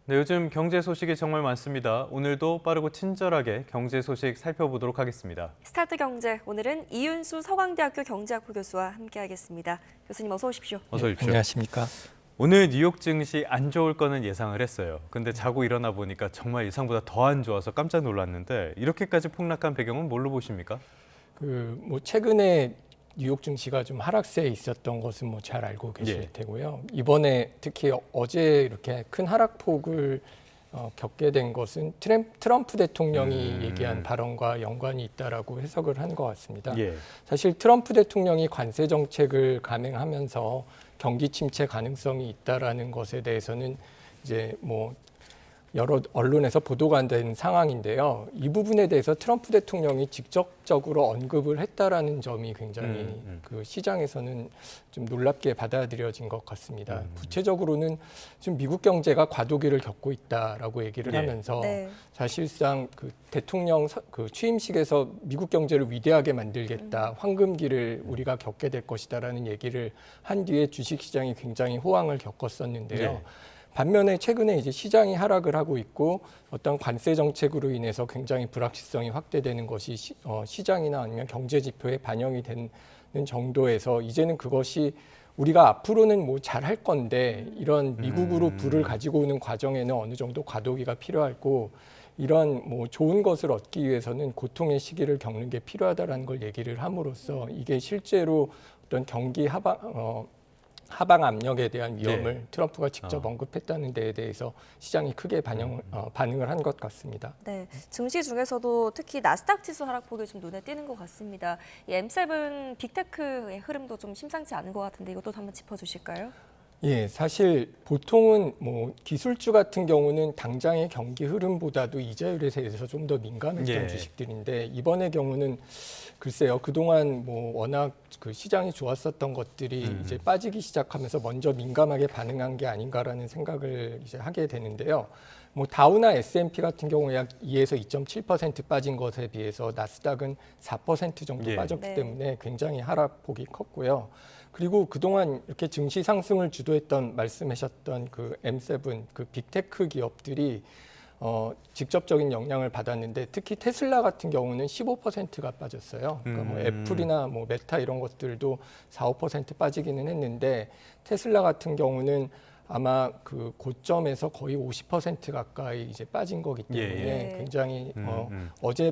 네, 요즘 경제 소식이 정말 많습니다. 오늘도 빠르고 친절하게 경제 소식 살펴보도록 하겠습니다. 스타트 경제, 오늘은 이윤수 서강대학교 경제학부 교수와 함께하겠습니다. 교수님 어서 오십시오. 어서 오십시오. 안녕하십니까. 오늘 뉴욕 증시 안 좋을 거는 예상을 했어요. 근데 자고 일어나 보니까 정말 예상보다 더 안 좋아서 깜짝 놀랐는데 이렇게까지 폭락한 배경은 뭘로 보십니까? 최근에 뉴욕 증시가 좀 하락세에 있었던 것은 잘 알고 계실 예. 테고요. 이번에 특히 어제 이렇게 큰 하락폭을 겪게 된 것은 트럼프 대통령이 얘기한 발언과 연관이 있다라고 해석을 한 것 같습니다. 예. 사실 트럼프 대통령이 관세 정책을 감행하면서 경기 침체 가능성이 있다라는 것에 대해서는 이제 여러 언론에서 보도가 된 상황인데요. 이 부분에 대해서 트럼프 대통령이 직접적으로 언급을 했다라는 점이 굉장히 그 시장에서는 좀 놀랍게 받아들여진 것 같습니다. 구체적으로는 지금 미국 경제가 과도기를 겪고 있다라고 얘기를 하면서 네. 사실상 그 대통령 그 취임식에서 미국 경제를 위대하게 만들겠다, 황금기를 우리가 겪게 될 것이다라는 얘기를 한 뒤에 주식시장이 굉장히 호황을 겪었었는데요. 네. 반면에 최근에 이제 시장이 하락을 하고 있고 어떤 관세 정책으로 인해서 굉장히 불확실성이 확대되는 것이 시장이나 아니면 경제 지표에 반영이 되는 정도에서 이제는 그것이 우리가 앞으로는 잘할 건데 이런 미국으로 부를 가지고 오는 과정에는 어느 정도 과도기가 필요하고 이런 좋은 것을 얻기 위해서는 고통의 시기를 겪는 게 필요하다라는 걸 얘기를 함으로써 이게 실제로 어떤 경기 하방 압력에 대한 위험을 트럼프가 직접 언급했다는 데에 대해서 시장이 크게 반응을 한 것 같습니다. 네, 증시 중에서도 특히 나스닥 지수 하락폭이 좀 눈에 띄는 것 같습니다. 이 M7 빅테크의 흐름도 좀 심상치 않은 것 같은데 이것도 한번 짚어주실까요? 예, 사실 보통은 기술주 같은 경우는 당장의 경기 흐름보다도 이자율에 대해서 좀 더 민감했던 주식들인데 이번의 경우는 글쎄요, 그동안 워낙 그 시장이 좋았었던 것들이 이제 빠지기 시작하면서 먼저 민감하게 반응한 게 아닌가라는 생각을 이제 하게 되는데요. 다우나 S&P 같은 경우에 약 2에서 2.7% 빠진 것에 비해서 나스닥은 4% 정도 빠졌기 때문에 굉장히 하락폭이 컸고요. 그리고 그동안 이렇게 증시 상승을 주도했던 말씀하셨던 그 M7 그 빅테크 기업들이 직접적인 영향을 받았는데 특히 테슬라 같은 경우는 15%가 빠졌어요. 그러니까 애플이나 메타 이런 것들도 4, 5% 빠지기는 했는데 테슬라 같은 경우는 아마 그 고점에서 거의 50% 가까이 이제 빠진 거기 때문에 굉장히 어제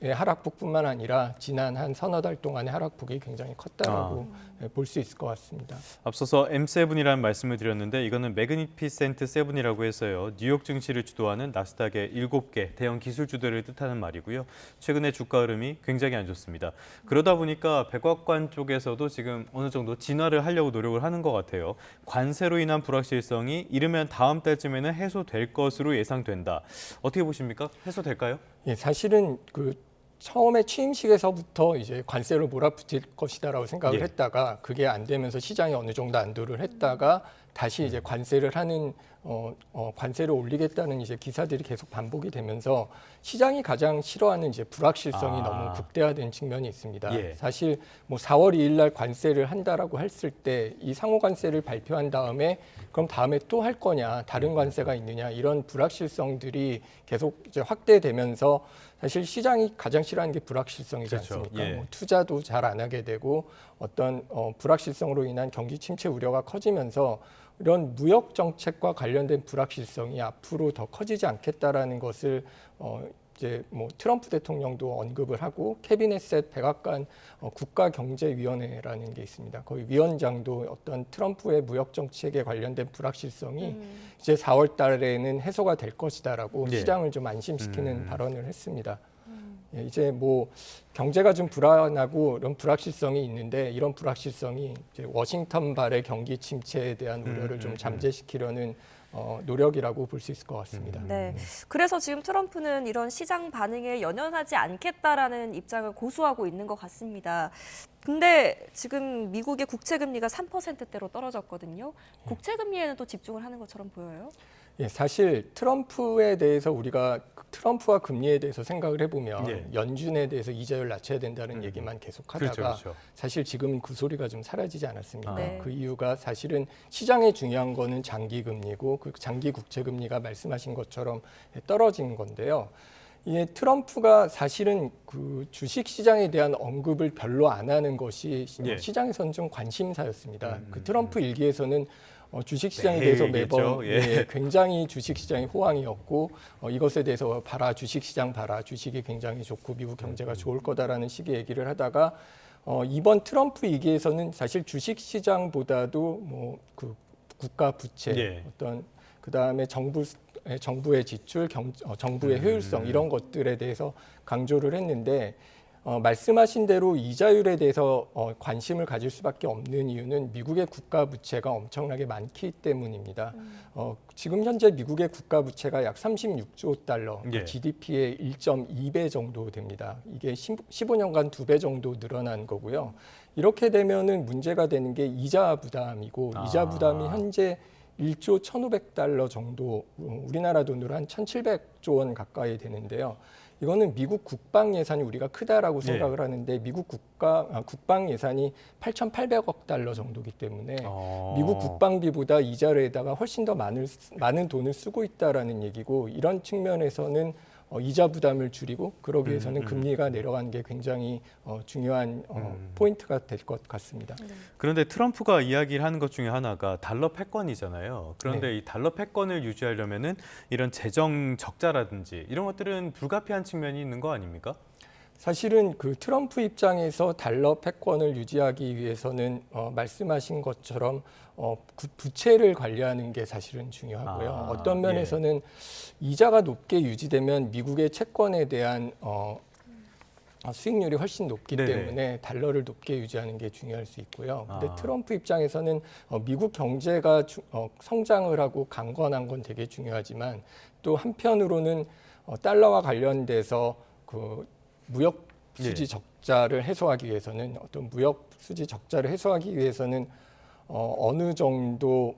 하락폭뿐만 아니라 지난 한 서너 달 동안의 하락폭이 굉장히 컸다라고 볼 수 있을 것 같습니다. 앞서서 M7이라는 말씀을 드렸는데 이거는 매그니피센트 7이라고 해서요. 뉴욕 증시를 주도하는 나스닥의 7개 대형 기술주들을 뜻하는 말이고요. 최근에 주가 흐름이 굉장히 안 좋습니다. 그러다 보니까 백악관 쪽에서도 지금 어느 정도 진화를 하려고 노력을 하는 것 같아요. 관세로 인한 불확실성이 이르면 다음 달쯤에는 해소될 것으로 예상된다. 어떻게 보십니까? 해소될까요? 예, 사실은 처음에 취임식에서부터 이제 관세를 몰아붙일 것이다라고 생각을 했다가 그게 안 되면서 시장이 어느 정도 안도를 했다가 다시 이제 관세를 하는 관세를 올리겠다는 이제 기사들이 계속 반복이 되면서 시장이 가장 싫어하는 이제 불확실성이 너무 극대화된 측면이 있습니다. 사실 4월 2일 날 관세를 한다라고 했을 때 이 상호 관세를 발표한 다음에 그럼 다음에 또 할 거냐, 다른 관세가 있느냐 이런 불확실성들이 계속 이제 확대되면서 사실 시장이 가장 싫어하는 게 불확실성이지 않습니까? 투자도 잘 안 하게 되고 어떤 불확실성으로 인한 경기 침체 우려가 커지면서 이런 무역 정책과 관련된 불확실성이 앞으로 더 커지지 않겠다라는 것을 이제 트럼프 대통령도 언급을 하고 캐비넷셋 백악관 국가경제위원회라는 게 있습니다. 거기 위원장도 어떤 트럼프의 무역 정책에 관련된 불확실성이 이제 4월 달에는 해소가 될 것이다라고 시장을 좀 안심시키는 발언을 했습니다. 이제 경제가 좀 불안하고 이런 불확실성이 있는데 이런 불확실성이 이제 워싱턴발의 경기 침체에 대한 우려를 좀 잠재시키려는 노력이라고 볼 수 있을 것 같습니다. 네, 그래서 지금 트럼프는 이런 시장 반응에 연연하지 않겠다라는 입장을 고수하고 있는 것 같습니다. 근데 지금 미국의 국채 금리가 3%대로 떨어졌거든요. 국채 금리에는 또 집중을 하는 것처럼 보여요. 예, 사실 트럼프에 대해서 우리가 트럼프와 금리에 대해서 생각을 해보면 예. 연준에 대해서 이자율 낮춰야 된다는 얘기만 계속하다가 그렇죠. 사실 지금은 그 소리가 좀 사라지지 않았습니까? 네. 그 이유가 사실은 시장에 중요한 거는 장기 금리고 그 장기 국채 금리가 말씀하신 것처럼 떨어진 건데요. 이 트럼프가 사실은 그 주식 시장에 대한 언급을 별로 안 하는 것이 예. 시장에서는 좀 관심사였습니다. 그 트럼프 일기에서는 주식 시장에 매일 대해서 얘기했죠. 매번 예. 굉장히 주식 시장이 호황이었고 이것에 대해서 봐라 주식 시장 봐라 주식이 굉장히 좋고 미국 경제가 좋을 거다라는 식의 얘기를 하다가 이번 트럼프 얘기에서는 사실 주식 시장보다도 뭐 그 국가 부채 예. 어떤 그 다음에 정부의 지출, 정부의 효율성 이런 것들에 대해서 강조를 했는데 말씀하신 대로 이자율에 대해서 관심을 가질 수밖에 없는 이유는 미국의 국가 부채가 엄청나게 많기 때문입니다. 지금 현재 미국의 국가 부채가 약 36조 달러, 예. GDP의 1.2배 정도 됩니다. 이게 15년간 2배 정도 늘어난 거고요. 이렇게 되면은 문제가 되는 게 이자 부담이고 이자 부담이 현재 1조 1,500달러 정도, 우리나라 돈으로 한 1,700조 원 가까이 되는데요. 이거는 미국 국방 예산이 우리가 크다라고 생각을 하는데 미국 국방 예산이 8,800억 달러 정도이기 때문에 미국 국방비보다 이자료에다가 훨씬 더 많은 돈을 쓰고 있다라는 얘기고 이런 측면에서는 이자 부담을 줄이고 그러기 위해서는 금리가 내려가는 게 굉장히 중요한 포인트가 될 것 같습니다. 그런데 트럼프가 이야기를 하는 것 중에 하나가 달러 패권이잖아요. 그런데 네. 이 달러 패권을 유지하려면은 이런 재정 적자라든지 이런 것들은 불가피한 측면이 있는 거 아닙니까? 사실은 그 트럼프 입장에서 달러 패권을 유지하기 위해서는 말씀하신 것처럼 그 부채를 관리하는 게 사실은 중요하고요. 어떤 면에서는 이자가 높게 유지되면 미국의 채권에 대한 수익률이 훨씬 높기 네네. 때문에 달러를 높게 유지하는 게 중요할 수 있고요. 근데 트럼프 입장에서는 미국 경제가 성장을 하고 강건한 건 되게 중요하지만 또 한편으로는 달러와 관련돼서 그 무역 수지 적자를 해소하기 위해서는 어떤 무역 수지 적자를 해소하기 위해서는 어느 정도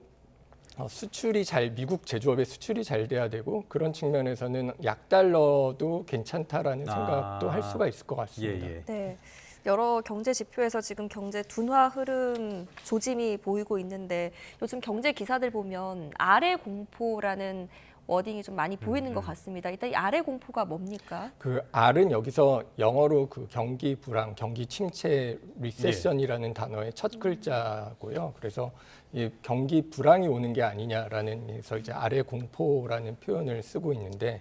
미국 제조업의 수출이 잘 돼야 되고 그런 측면에서는 약달러도 괜찮다라는 생각도 할 수가 있을 것 같습니다. 네. 여러 경제 지표에서 지금 경제 둔화 흐름 조짐이 보이고 있는데 요즘 경제 기사들 보면 아래 공포라는 워딩이 좀 많이 보이는 것 같습니다. 일단 이 아래 공포가 뭡니까? 그 R은 여기서 영어로 그 경기 불황, 경기 침체, 리세션이라는 단어의 첫 글자고요. 그래서 이 경기 불황이 오는 게 아니냐라는 데서 이제 아래 공포라는 표현을 쓰고 있는데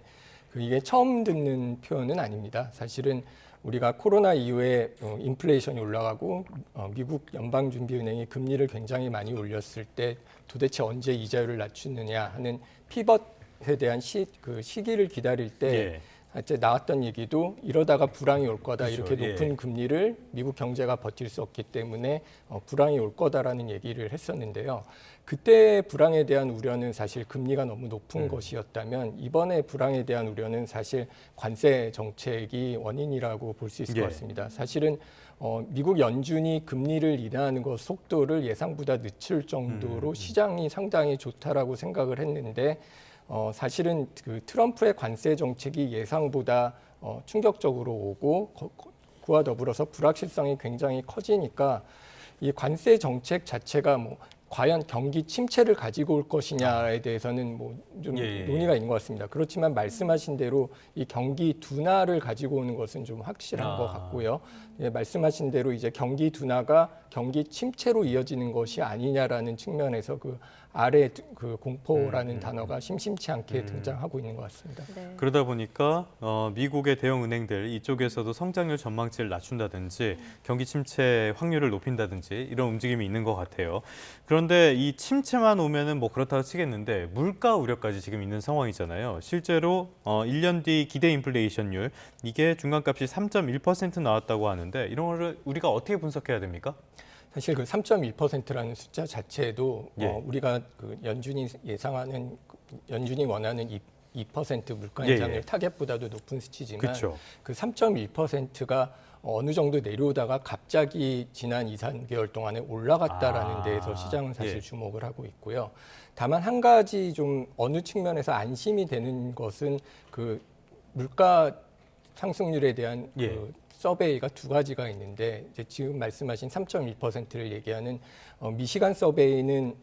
이게 처음 듣는 표현은 아닙니다. 사실은 우리가 코로나 이후에 인플레이션이 올라가고 미국 연방준비은행이 금리를 굉장히 많이 올렸을 때 도대체 언제 이자율을 낮추느냐 하는 피벗에 대한 시기를 기다릴 때 이제 나왔던 얘기도 이러다가 불황이 올 거다. 그렇죠. 이렇게 높은 금리를 미국 경제가 버틸 수 없기 때문에 불황이 올 거다라는 얘기를 했었는데요. 그때 불황에 대한 우려는 사실 금리가 너무 높은 것이었다면 이번에 불황에 대한 우려는 사실 관세 정책이 원인이라고 볼 수 있을 것 같습니다. 사실은 미국 연준이 금리를 인하하는 것 속도를 예상보다 늦출 정도로 시장이 상당히 좋다라고 생각을 했는데 사실은 그 트럼프의 관세 정책이 예상보다 충격적으로 오고 그와 더불어서 불확실성이 굉장히 커지니까 이 관세 정책 자체가 뭐 과연 경기 침체를 가지고 올 것이냐에 대해서는 뭐 좀 논의가 있는 것 같습니다. 그렇지만 말씀하신 대로 이 경기 둔화를 가지고 오는 것은 좀 확실한 것 같고요. 말씀하신 대로 이제 경기 둔화가 경기 침체로 이어지는 것이 아니냐라는 측면에서 그 아래 그 공포라는 단어가 심심치 않게 등장하고 있는 것 같습니다. 네. 그러다 보니까 미국의 대형 은행들 이쪽에서도 성장률 전망치를 낮춘다든지 경기 침체 확률을 높인다든지 이런 움직임이 있는 것 같아요. 그런데 이 침체만 오면은 뭐 그렇다고 치겠는데 물가 우려까지 지금 있는 상황이잖아요. 실제로 1년 뒤 기대 인플레이션율 이게 중간값이 3.1% 나왔다고 하는데 이런 거를 우리가 어떻게 분석해야 됩니까? 사실 그 3.1%라는 숫자 자체도 우리가 그 연준이 원하는 2% 물가 인상률 타겟보다도 높은 수치지만 그 3.1%가 어느 정도 내려오다가 갑자기 지난 2, 3개월 동안에 올라갔다라는 데에서 시장은 사실 예. 주목을 하고 있고요. 다만 한 가지 좀 어느 측면에서 안심이 되는 것은 그 물가 상승률에 대한 예. 그 서베이가 두 가지가 있는데 이제 지금 말씀하신 3.1%를 얘기하는 미시간 서베이는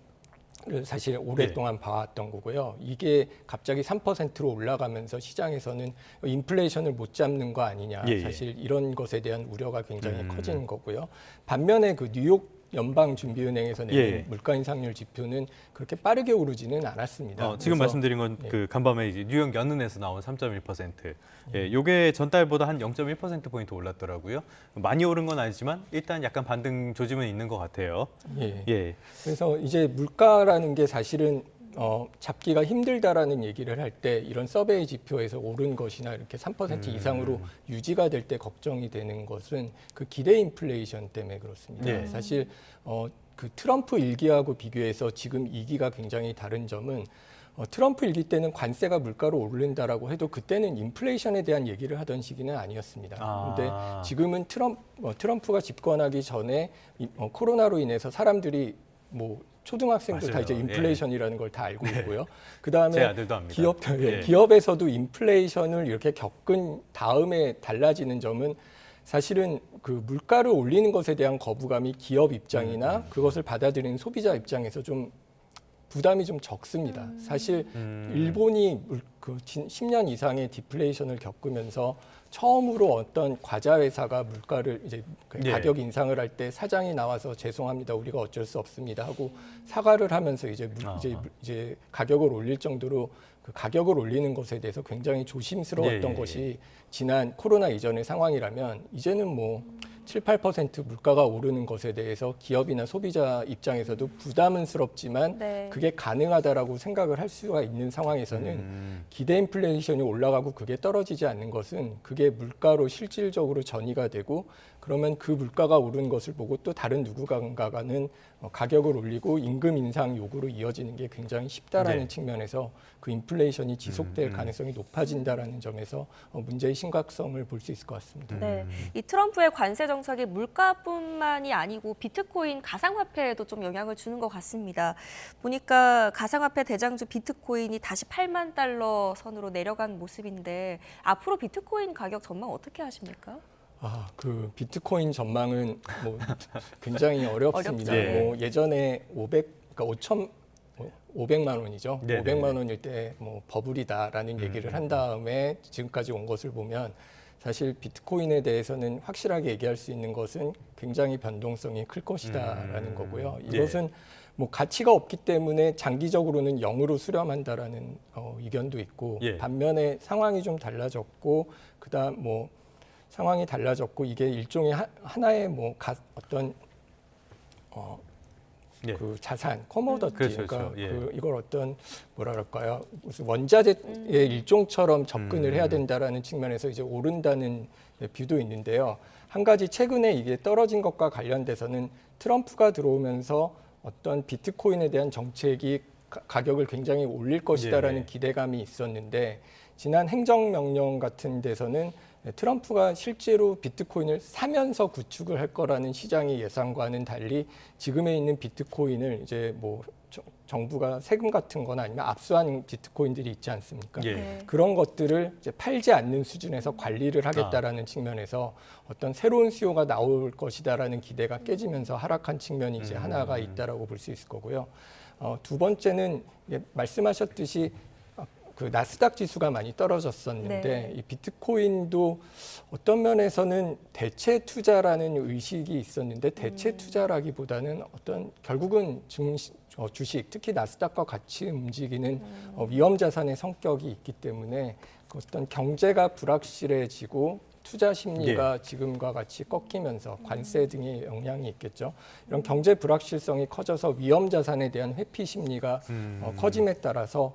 사실 오랫동안 봐왔던 거고요. 이게 갑자기 3%로 올라가면서 시장에서는 인플레이션을 못 잡는 거 아니냐. 예, 예. 사실 이런 것에 대한 우려가 굉장히 커진 거고요. 반면에 그 뉴욕 연방준비은행에서 내는 예. 물가 인상률 지표는 그렇게 빠르게 오르지는 않았습니다. 지금 그래서 말씀드린 건 그 간밤에 이제 뉴욕 연은에서 나온 3.1%. 예, 요게 전달보다 한 0.1%포인트 올랐더라고요. 많이 오른 건 아니지만 일단 약간 반등 조짐은 있는 것 같아요. 예. 예. 그래서 이제 물가라는 게 사실은 잡기가 힘들다라는 얘기를 할 때 이런 서베이 지표에서 오른 것이나 이렇게 3% 이상으로 유지가 될 때 걱정이 되는 것은 그 기대 인플레이션 때문에 그렇습니다. 네. 사실 그 트럼프 일기하고 비교해서 지금 2기가 굉장히 다른 점은 트럼프 일기 때는 관세가 물가로 오른다라고 해도 그때는 인플레이션에 대한 얘기를 하던 시기는 아니었습니다. 그런데 지금은 트럼프가 집권하기 전에 코로나로 인해서 사람들이 뭐 초등학생도 다 맞아요. 이제 인플레이션이라는 걸 다 알고 있고요. 제 그다음에 아들도 압니다. 기업에서도 인플레이션을 이렇게 겪은 다음에 달라지는 점은 사실은 그 물가를 올리는 것에 대한 거부감이 기업 입장이나 그것을 받아들이는 소비자 입장에서 좀 부담이 좀 적습니다. 사실 일본이 그 10년 이상의 디플레이션을 겪으면서 처음으로 어떤 과자 회사가 물가를 이제 가격 인상을 할 때 사장이 나와서 죄송합니다, 우리가 어쩔 수 없습니다 하고 사과를 하면서 이제 가격을 올릴 정도로 그 가격을 올리는 것에 대해서 굉장히 조심스러웠던 것이 지난 코로나 이전의 상황이라면 이제는 뭐 7, 8% 물가가 오르는 것에 대해서 기업이나 소비자 입장에서도 부담스럽지만 네. 그게 가능하다라고 생각을 할 수가 있는 상황에서는 기대 인플레이션이 올라가고 그게 떨어지지 않는 것은 그게 물가로 실질적으로 전이가 되고 그러면 그 물가가 오른 것을 보고 또 다른 누군가는 가격을 올리고 임금 인상 요구로 이어지는 게 굉장히 쉽다라는 측면에서 그 인플레이션이 지속될 가능성이 높아진다라는 점에서 문제의 심각성을 볼 수 있을 것 같습니다. 네, 이 트럼프의 관세 정책이 물가뿐만이 아니고 비트코인 가상화폐에도 좀 영향을 주는 것 같습니다. 보니까 가상화폐 대장주 비트코인이 다시 8만 달러 선으로 내려간 모습인데 앞으로 비트코인 가격 전망 어떻게 하십니까? 그 비트코인 전망은 뭐 굉장히 어렵습니다. 어렵죠. 뭐 예전에 500만 원이죠. 네네네. 500만 원일 때 뭐 버블이다라는 얘기를 한 다음에 지금까지 온 것을 보면 사실 비트코인에 대해서는 확실하게 얘기할 수 있는 것은 굉장히 변동성이 클 것이다라는 거고요. 이것은 뭐 가치가 없기 때문에 장기적으로는 0으로 수렴한다라는 의견도 있고 반면에 상황이 좀 달라졌고 그다음 뭐 상황이 달라졌고 이게 일종의 하나의 뭐 어떤 그 자산, 커머더티, 그러니까 이걸 어떤 뭐라 그럴까요? 무슨 원자재의 일종처럼 접근을 해야 된다라는 측면에서 이제 오른다는 뷰도 있는데요. 한 가지 최근에 이게 떨어진 것과 관련돼서는 트럼프가 들어오면서 어떤 비트코인에 대한 정책이 가격을 굉장히 올릴 것이다라는 기대감이 있었는데 지난 행정명령 같은 데서는 트럼프가 실제로 비트코인을 사면서 구축을 할 거라는 시장의 예상과는 달리 지금에 있는 비트코인을 이제 뭐 정부가 세금 같은 거나 아니면 압수하는 비트코인들이 있지 않습니까? 그런 것들을 이제 팔지 않는 수준에서 관리를 하겠다라는 측면에서 어떤 새로운 수요가 나올 것이다라는 기대가 깨지면서 하락한 측면이 이제 하나가 있다라고 볼 수 있을 거고요. 두 번째는 말씀하셨듯이 그 나스닥 지수가 많이 떨어졌었는데 이 비트코인도 어떤 면에서는 대체 투자라는 의식이 있었는데 대체 투자라기보다는 어떤 결국은 주식, 특히 나스닥과 같이 움직이는 위험 자산의 성격이 있기 때문에 어떤 경제가 불확실해지고 투자 심리가 지금과 같이 꺾이면서 관세 등의 영향이 있겠죠. 이런 경제 불확실성이 커져서 위험 자산에 대한 회피 심리가 커짐에 따라서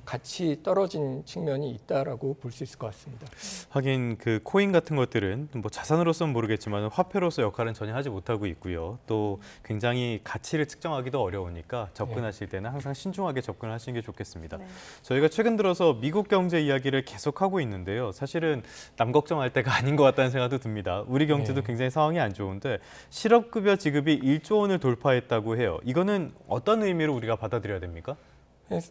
같이 떨어진 측면이 있다라고 볼 수 있을 것 같습니다. 하긴 그 코인 같은 것들은 뭐 자산으로서는 모르겠지만 화폐로서 역할은 전혀 하지 못하고 있고요. 또 굉장히 가치를 측정하기도 어려우니까 접근하실 때는 항상 신중하게 접근하시는 게 좋겠습니다. 네. 저희가 최근 들어서 미국 경제 이야기를 계속하고 있는데요. 사실은 남 걱정할 때가 아닌 것 같다는 생각도 듭니다. 우리 경제도 굉장히 상황이 안 좋은데 실업급여 지급이 1조 원을 돌파했다고 해요. 이거는 어떤 의미로 우리가 받아들여야 됩니까?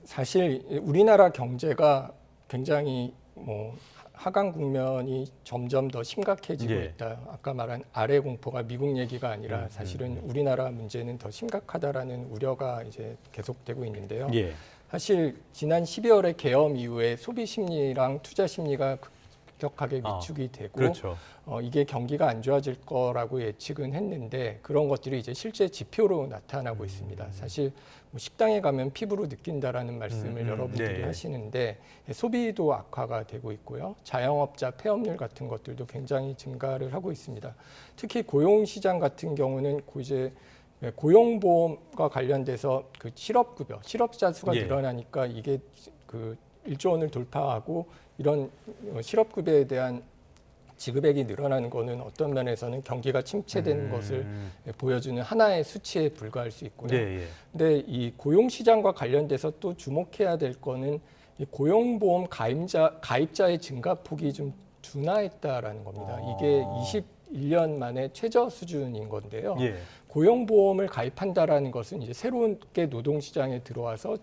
사실 우리나라 경제가 굉장히 하강 국면이 점점 더 심각해지고 예. 있다. 아까 말한 아래 공포가 미국 얘기가 아니라 사실은 우리나라 문제는 더 심각하다라는 우려가 이제 계속되고 있는데요. 예. 사실 지난 12월에 계엄 이후에 소비 심리랑 투자 심리가 급격하게 위축이 되고 그렇죠. 이게 경기가 안 좋아질 거라고 예측은 했는데 그런 것들이 이제 실제 지표로 나타나고 있습니다. 사실 뭐 식당에 가면 피부로 느낀다라는 말씀을 여러분들이 네. 하시는데 소비도 악화가 되고 있고요. 자영업자 폐업률 같은 것들도 굉장히 증가를 하고 있습니다. 특히 고용시장 같은 경우는 이제 고용보험과 관련돼서 그 실업급여, 실업자 수가 예. 늘어나니까 이게 그 1조 원을 돌파하고 이런 실업급여에 대한 지급액이 늘어나는 것은 어떤 면에서는 경기가 침체된 것을 보여주는 하나의 수치에 불과할 수 있고요. 예. 근데 이 고용시장과 관련돼서 또 주목해야 될 거는 이 고용보험 가입자의 증가폭이 좀 둔화했다라는 겁니다. 이게 21년 만에 최저 수준인 건데요. 예. 고용보험을 가입한다라는 것은 이제 새롭게 노동시장에 들어와서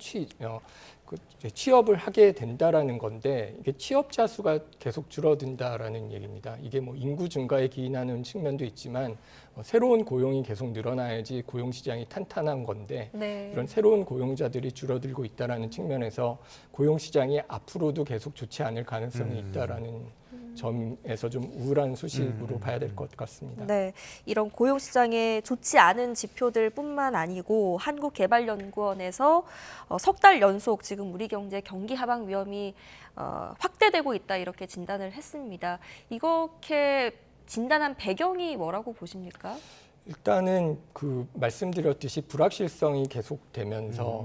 취업을 하게 된다라는 건데 이게 취업자 수가 계속 줄어든다라는 얘기입니다. 이게 뭐 인구 증가에 기인하는 측면도 있지만 새로운 고용이 계속 늘어나야지 고용시장이 탄탄한 건데 네. 이런 새로운 고용자들이 줄어들고 있다라는 측면에서 고용시장이 앞으로도 계속 좋지 않을 가능성이 있다라는 점에서 좀 우울한 소식으로 봐야 될 것 같습니다. 네, 이런 고용 시장에 좋지 않은 지표들뿐만 아니고 한국개발연구원에서 석 달 연속 지금 우리 경제 경기 하방 위험이 확대되고 있다 이렇게 진단을 했습니다. 이렇게 진단한 배경이 뭐라고 보십니까? 일단은 그 말씀드렸듯이 불확실성이 계속되면서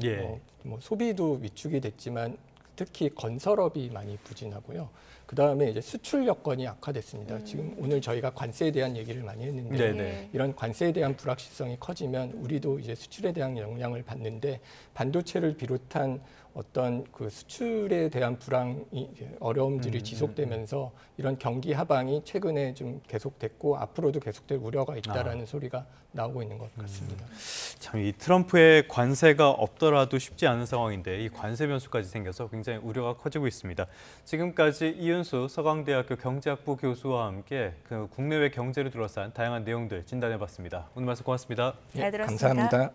뭐 소비도 위축이 됐지만 특히 건설업이 많이 부진하고요. 그 다음에 이제 수출 여건이 악화됐습니다. 지금 오늘 저희가 관세에 대한 얘기를 많이 했는데 네네. 이런 관세에 대한 불확실성이 커지면 우리도 이제 수출에 대한 영향을 받는데 반도체를 비롯한 어떤 그 수출에 대한 불황이 어려움들이 지속되면서 이런 경기 하방이 최근에 좀 계속됐고 앞으로도 계속될 우려가 있다라는 소리가 나오고 있는 것 같습니다. 참 이 트럼프의 관세가 없더라도 쉽지 않은 상황인데 이 관세 변수까지 생겨서 굉장히 우려가 커지고 있습니다. 지금까지 이윤수 서강대학교 경제학부 교수와 함께 그 국내외 경제를 둘러싼 다양한 내용들 진단해봤습니다. 오늘 말씀 고맙습니다. 잘 들었습니다. 감사합니다.